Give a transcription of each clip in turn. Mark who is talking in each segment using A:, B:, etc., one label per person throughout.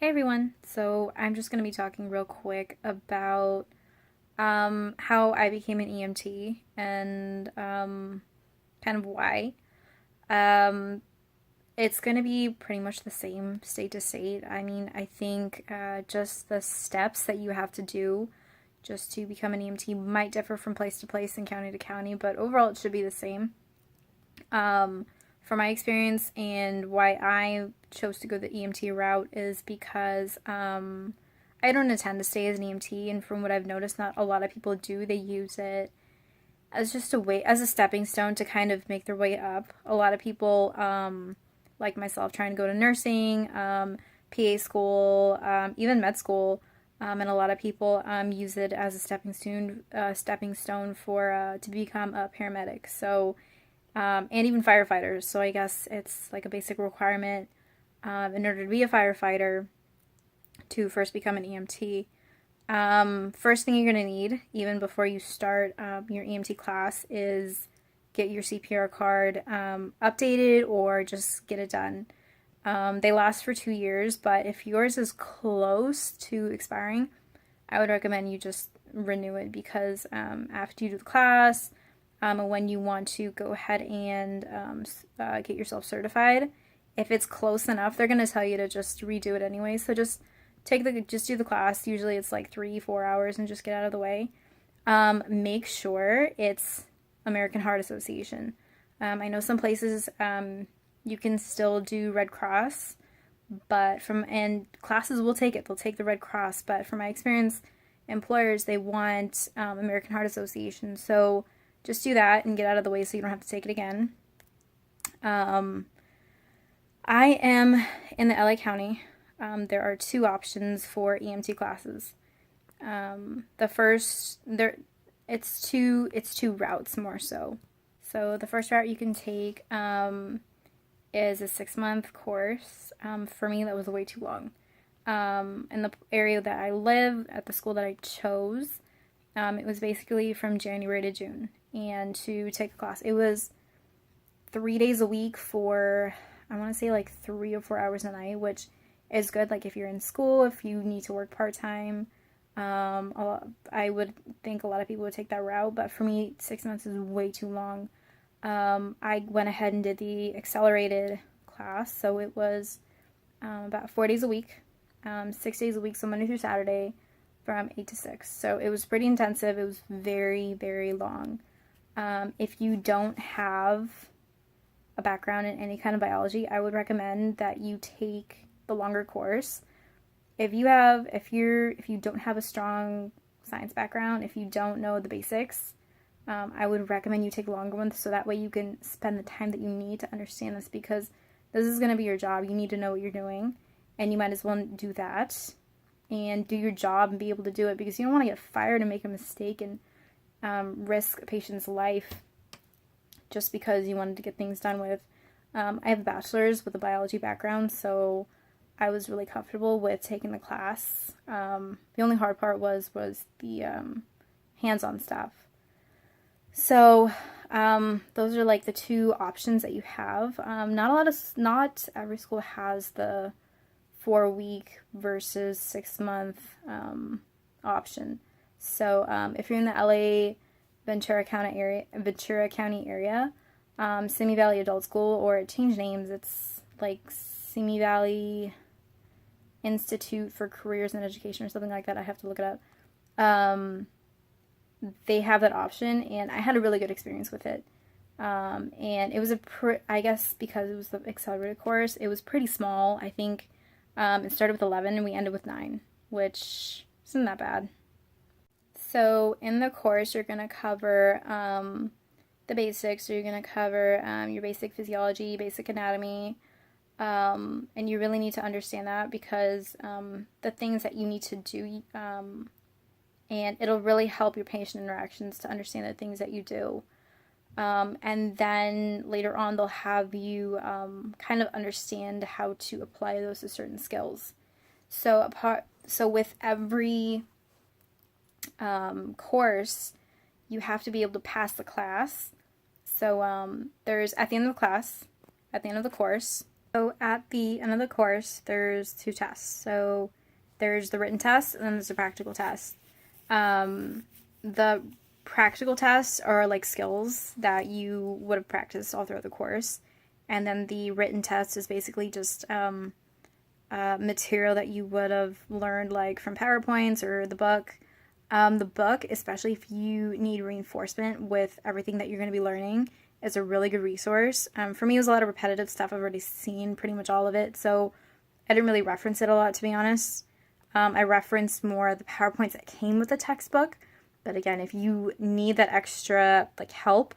A: Hey everyone. So I'm just going to be talking real quick about how I became an EMT and kind of why. Um, it's going to be pretty much the same state to state. I mean, I think just the steps that you have to do just to become an EMT might differ from place to place and county to county, but overall it should be the same. Um, for my experience and why I chose to go the EMT route is because I don't intend to stay as an EMT, and from what I've noticed, not a lot of people do. They use it as just a way, as a stepping stone to kind of make their way up. A lot of people, like myself, trying to go to nursing, PA school, even med school, and a lot of people use it as a stepping stone for to become a paramedic. So and even firefighters. So I guess it's like a basic requirement in order to be a firefighter to first become an EMT. First thing you're going to need, even before you start your EMT class, is get your CPR card updated or just get it done. They last for 2 years, but if yours is close to expiring, I would recommend you just renew it because after you do the class, and when you want to go ahead and get yourself certified, if it's close enough, they're going to tell you to just redo it anyway. So just do the class. Usually it's like 3-4 hours and just get out of the way. Make sure it's American Heart Association. I know some places you can still do Red Cross, and classes will take it. They'll take the Red Cross, but from my experience, employers they want American Heart Association. So just do that and get out of the way so you don't have to take it again. I am in the LA County. There are two options for EMT classes. The first there it's two routes more so. So the first route you can take is a 6-month course. For me, that was way too long. In the area that I live, at the school that I chose, it was basically from January to June. And to take a class, it was 3 days a week for, I want to say like 3 or 4 hours a night, which is good. Like if you're in school, if you need to work part-time, I would think a lot of people would take that route. But for me, 6 months is way too long. I went ahead and did the accelerated class. So it was about 4 days a week, 6 days a week, so Monday through Saturday from 8 to 6. So it was pretty intensive. It was very, very long. If you don't have a background in any kind of biology, I would recommend that you take the longer course. If you don't have a strong science background, if you don't know the basics, I would recommend you take longer ones so that way you can spend the time that you need to understand this, because this is going to be your job. You need to know what you're doing, and you might as well do that and do your job and be able to do it, because you don't want to get fired and make a mistake and risk a patient's life just because you wanted to get things done with. I have a bachelor's with a biology background, so I was really comfortable with taking the class. The only hard part was the hands-on stuff. So those are like the two options that you have. Not every school has the 4-week versus 6-month option. So if you're in the LA Ventura County area, Simi Valley Adult School, or it changed names. It's like Simi Valley Institute for Careers and Education or something like that. I have to look it up. They have that option, and I had a really good experience with it. And it was I guess because it was the accelerated course, it was pretty small. I think it started with 11 and we ended with 9, which isn't that bad. So in the course, you're going to cover the basics. So you're going to cover your basic physiology, basic anatomy, and you really need to understand that because the things that you need to do, and it'll really help your patient interactions to understand the things that you do. And then later on, they'll have you kind of understand how to apply those to certain skills. So with every course, you have to be able to pass the class. So there's at the end of the course, So at the end of the course, there's two tests. So there's the written test and then there's the practical test. The practical tests are like skills that you would have practiced all throughout the course. And then the written test is basically just material that you would have learned like from PowerPoints or the book. The book, especially if you need reinforcement with everything that you're going to be learning, is a really good resource. For me, it was a lot of repetitive stuff. I've already seen pretty much all of it, so I didn't really reference it a lot, to be honest. I referenced more the PowerPoints that came with the textbook, but again, if you need that extra like help,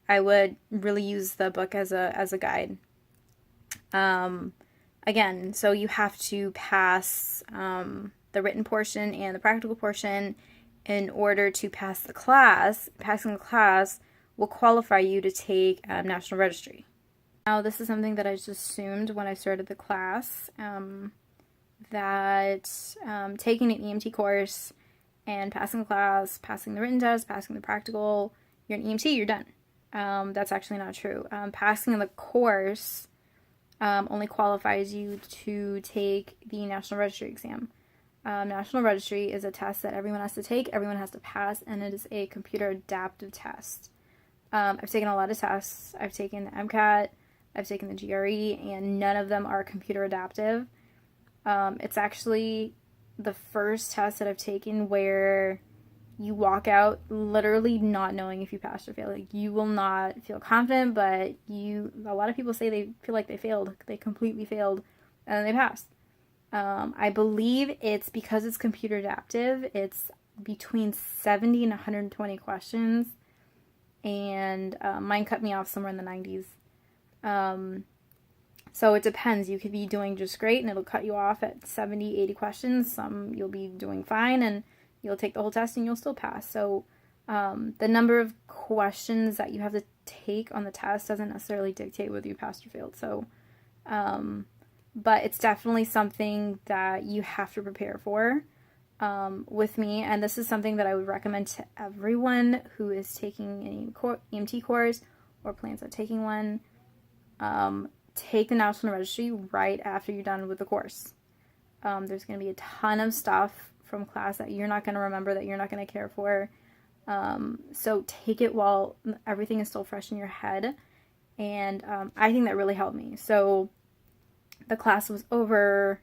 A: I would really use the book as a guide. Again, so you have to pass the written portion and the practical portion in order to pass the class. Passing the class will qualify you to take National Registry. Now, this is something that I just assumed when I started the class, that taking an EMT course and passing the class, passing the written test, passing the practical, you're an EMT, you're done. That's actually not true. Passing the course only qualifies you to take the National Registry exam. National Registry is a test that everyone has to take, everyone has to pass, and it is a computer adaptive test. I've taken a lot of tests. I've taken the MCAT, I've taken the GRE, and none of them are computer adaptive. It's actually the first test that I've taken where you walk out literally not knowing if you passed or failed. Like, you will not feel confident, but a lot of people say they feel like they failed. They completely failed, and then they passed. I believe it's because it's computer adaptive. It's between 70 and 120 questions, and mine cut me off somewhere in the 90s. So it depends. You could be doing just great, and it'll cut you off at 70, 80 questions. Some you'll be doing fine, and you'll take the whole test, and you'll still pass. So the number of questions that you have to take on the test doesn't necessarily dictate whether you passed or failed. So but it's definitely something that you have to prepare for with me. And this is something that I would recommend to everyone who is taking an EMT course or plans on taking one. Take the National Registry right after you're done with the course. There's going to be a ton of stuff from class that you're not going to remember, that you're not going to care for. So take it while everything is still fresh in your head. And I think that really helped me. So the class was over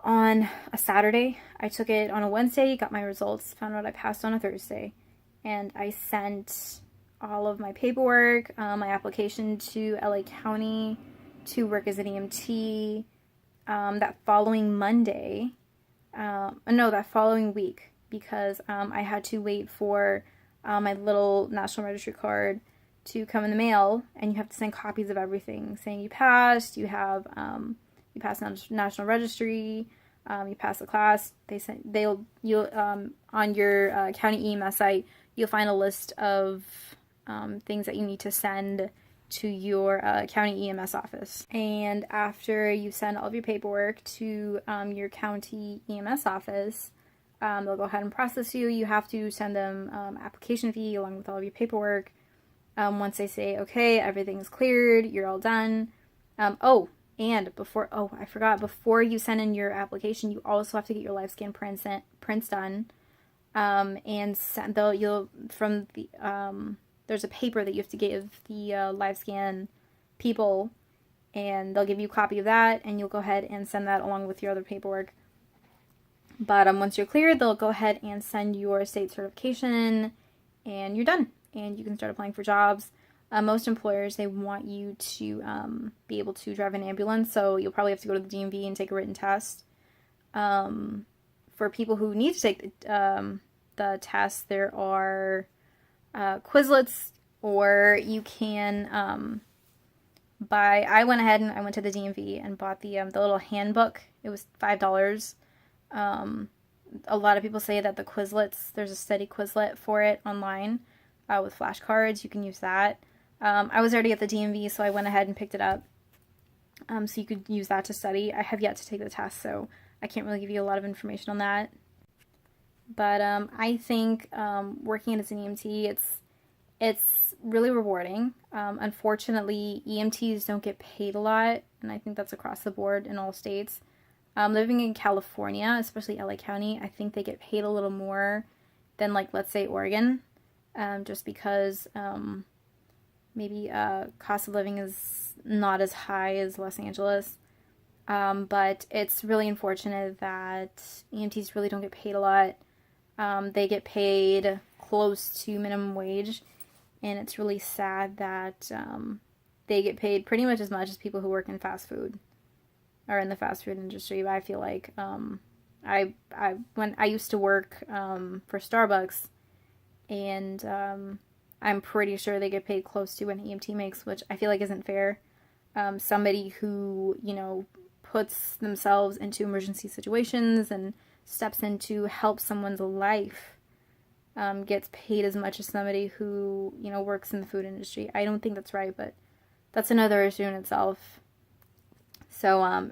A: on a Saturday. I took it on a Wednesday, got my results, found out I passed on a Thursday, and I sent all of my paperwork, my application to LA County to work as an EMT that following week, because I had to wait for my little National Registry card to come in the mail, and you have to send copies of everything saying you passed. You have you passed National Registry, you passed the class. You'll on your county EMS site, you'll find a list of things that you need to send to your county EMS office. And after you send all of your paperwork to your county EMS office, they'll go ahead and process you. You have to send them application fee along with all of your paperwork. Once they say, okay, everything's cleared, you're all done. I forgot, before you send in your application, you also have to get your live scan prints done. And there's a paper that you have to give the live scan people, and they'll give you a copy of that, and you'll go ahead and send that along with your other paperwork. But once you're cleared, they'll go ahead and send your state certification, and you're done. And you can start applying for jobs. Most employers, they want you to be able to drive an ambulance, so you'll probably have to go to the DMV and take a written test. For people who need to take the test, there are Quizlets, or you can I went ahead and I went to the DMV and bought the little handbook. It was $5. A lot of people say that the Quizlets, there's a study Quizlet for it online with flashcards. You can use that. I was already at the DMV, so I went ahead and picked it up. So you could use that to study. I have yet to take the test, so I can't really give you a lot of information on that. But I think working as an EMT, it's really rewarding. Unfortunately, EMTs don't get paid a lot, and I think that's across the board in all states. Living in California, especially LA County, I think they get paid a little more than, like, let's say Oregon, just because maybe cost of living is not as high as Los Angeles. But it's really unfortunate that EMTs really don't get paid a lot. They get paid close to minimum wage, and it's really sad that they get paid pretty much as much as people who work in fast food or in the fast food industry. But I feel like when I used to work for Starbucks, and I'm pretty sure they get paid close to what an EMT makes, which I feel like isn't fair. Somebody who, puts themselves into emergency situations and steps in to help someone's life gets paid as much as somebody who, works in the food industry. I don't think that's right, but that's another issue in itself. So,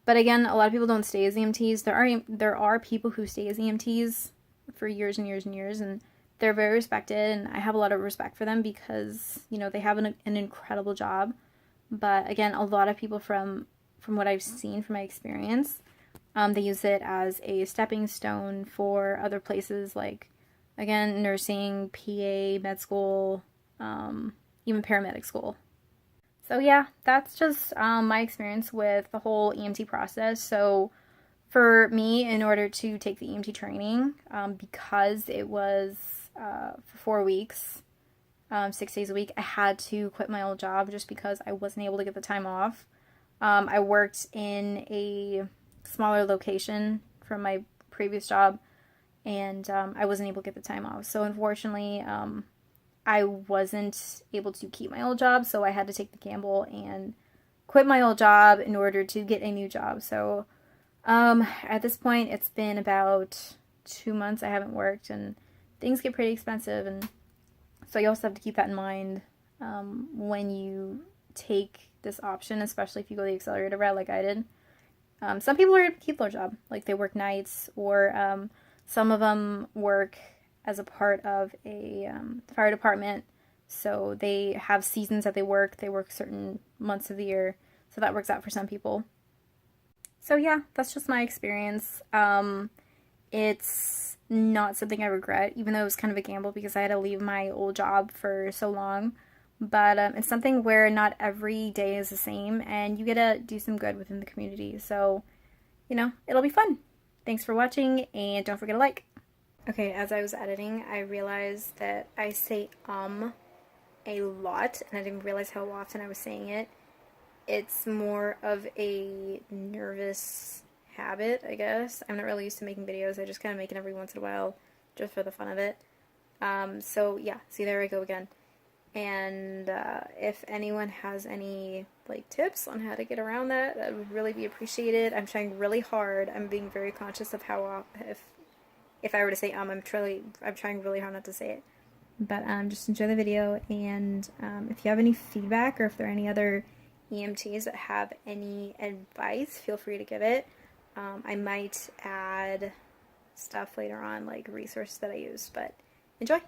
A: but again, a lot of people don't stay as EMTs. There are people who stay as EMTs for years and years and years, and they're very respected, and I have a lot of respect for them because, they have an incredible job. But again, a lot of people from what I've seen, from my experience, they use it as a stepping stone for other places, like, again, nursing, PA, med school, even paramedic school. So yeah, that's just my experience with the whole EMT process. So for me, in order to take the EMT training, because it was for 4 weeks, 6 days a week, I had to quit my old job just because I wasn't able to get the time off. I worked in a smaller location from my previous job, and I wasn't able to get the time off. So unfortunately, I wasn't able to keep my old job, so I had to take the gamble and quit my old job in order to get a new job. So at this point, it's been about 2 months I haven't worked, and things get pretty expensive, and so you also have to keep that in mind when you take this option, especially if you go the accelerator route like I did. Some people are able to keep their job, like they work nights, or some of them work as a part of a fire department, so they have seasons that they work certain months of the year, so that works out for some people. So yeah, that's just my experience. It's not something I regret, even though it was kind of a gamble because I had to leave my old job for so long. But it's something where not every day is the same, and you get to do some good within the community. So, it'll be fun. Thanks for watching, and don't forget to like. Okay, as I was editing, I realized that I say a lot, and I didn't realize how often I was saying it. It's more of a nervous habit, I guess. I'm not really used to making videos. I just kind of make it every once in a while just for the fun of it. So yeah, see, there I go again. And if anyone has any tips on how to get around that, that would really be appreciated. I'm trying really hard. I'm being very conscious of how if I were to say I'm trying really hard not to say it. But just enjoy the video, and if you have any feedback or if there are any other EMTs that have any advice, feel free to give it. I might add stuff later on, like resources that I use, but enjoy!